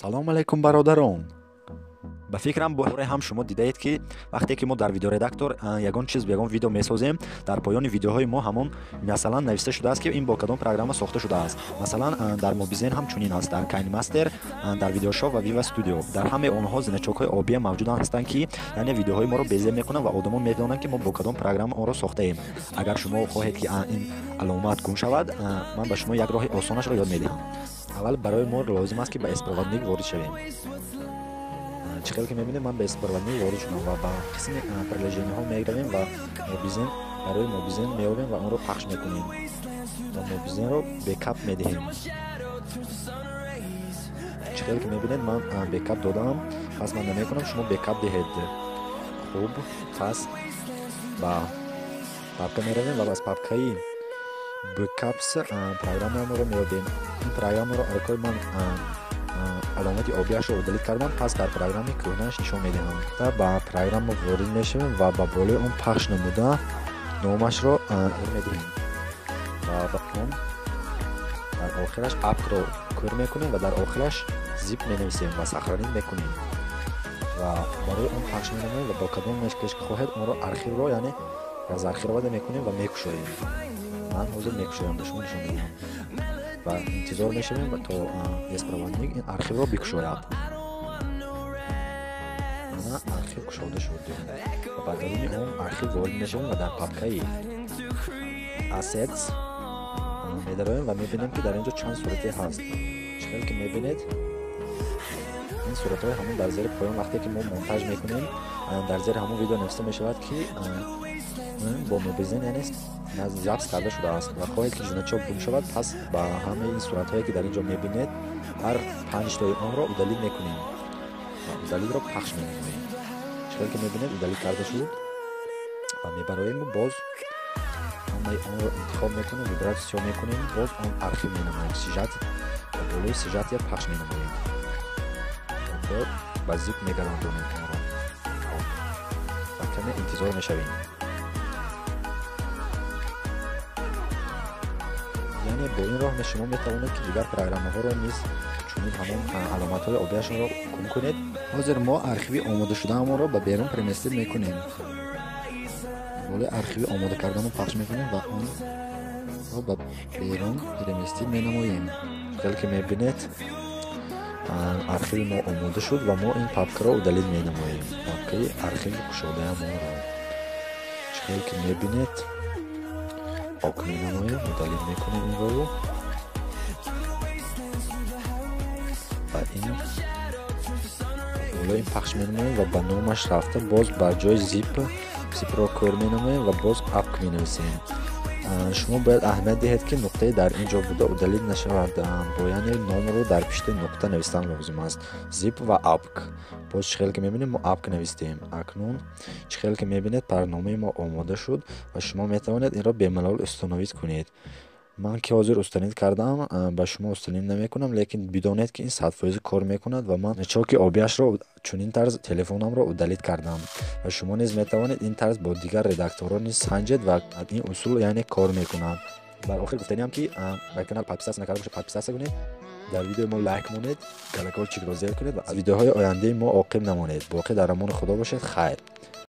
салом алайкум бародарон. ба фикрам боре ҳам шумо дидаед ки вақте ки мо дар видеоредактор ягон чиз ягон видео месозем, дар поёни видеоҳои мо ҳамон масалан нависта шудааст ки ин бо кадом программа сохта шудааст. Масалан дар Mobizen ҳам чунин аст, дар KineMaster, дар Videoshop ва Viva Studio. Дар ҳамаи онҳо зиначокҳои обия мавҷуд ҳастанд ки яъне видеоҳои моро безе мекунанд ва одамон медонанд ки мо бо кадом программа онро сохтаем. Агар шумо хоҳед ки ин аломат гум шавад, ман ба шумо як роҳи осонашро ёд медиҳам. аввал барои мо лозим аст ки ба беспроводник ворид шавем. чӣ хел ки мебинед, ман ба беспроводник ворид шудам ва ба қисми приложениҳо меравем ва Mobizen барои Mobizen меёбем ва онро пахш мекунем ва Mobizenро бекап медиҳем. чӣ хел ки мебинед, ман бекап додам, пас ман намекунам, шумо бекап диҳед. хуб, пас ба папка меравем ва аз папкаи Backups программаро меёбем. ин программаро алакои ман аломати обиашро удалит кардам, пас дар программи кӯҳнаш нишон медиҳам. Ба программа ворид мешавем ва ба болои он пахш намуда номашро медиҳем ва ба он дар охираш апкро кӯр мекунем ва дар охираш zip менависем ва сахранӣ мекунем ва барои он пахш менамоем ва бо кадом мешкаш ки хоҳед онро архивро яъне зархировада мекунем ва мекушоем. ман ҳозир мекушоям, ба шумо нишон медиҳам ва интизор мешавем то беспроводник ин архивро бикушояд. мана архив кушода шуд ва ба даруни он архив ворид мешавем ва дар папкаи Assets медароем ва мебинем ки дар инҷо чанд сурате ҳаст. чӣ хел ки мебинед, ин суратҳои ҳамон дар зери поён вақте ки мо монтаж мекунем, дар зери ҳамон видео нависта мешавад ки бо Mobizen яъне забт карда шудааст ва хоҳед ки зиначок гум шавад, пас ба ҳамаи ин суратҳое ки дар инҷо мебинед ҳар 5 таи онро удалит мекунем ва удалитро пахш менамоем. чӣ хел ки мебинед, удалит карда шуд ва мебароем боз ҳамаи онро интихоб мекунем, вибратсия мекунем, боз он архив менамоем, сюжет ва болои сюжетия пахш менамоем. ба zip мегардонем онро ва каме интизор мешавем. яъне бо ин роҳ шумо метавонед ки дигар программаҳоро низ чунин ҳамон аломатҳои обиашонро гум кунед. ҳозир мо архиви омода шудаамонро ба берун преместир мекунем. болои архиви омода кардамо пахш мекунем ва онро ба берун преместир менамоем. хел ки мебинед, архиви мо омода шуд ва мо ин папкаро удалит менамоем. папкаи архиви кушодаамонро чӣ хел ки мебинед, ок менамоем, удалит мекунем инро ва ин болои пахш менамоем ва ба номаш рафта боз бар ҷои zipро кӯр менамоем ва боз апк менависем. шумо бояд аҳамият диҳед ки нуқтаи дар ин ҷо буда удалит нашавад, бо яъне номро дар пишти нуқта навистан лозим аст. zip ва апк. боз чӣ хел ки мебинем, мо апк навистем. акнун чӣ хел ки мебинед, барномаи мо омода шуд ва шумо метавонед инро бемалол установид кунед. ман ки ҳозир устанид кардам, ба шумо устанид намекунам, лекин бидонед ки ин 100% кор мекунад ва ман чоки обиашро чунин тарз телефонамро удалит кардам ва шумо низ метавонед ин тарз бо дигар редакторҳо низ санҷед ва ин усул яъне кор мекунад. бар охир гуфтаниам ки ба канал подписация накарда бошед, подписация кунед, дар видеои мо лайк монед, колокольчикро зер кунед ва аз видеоҳои ояндаи мо оқиб намонед. боқӣ дар амони худо бошед. хайр.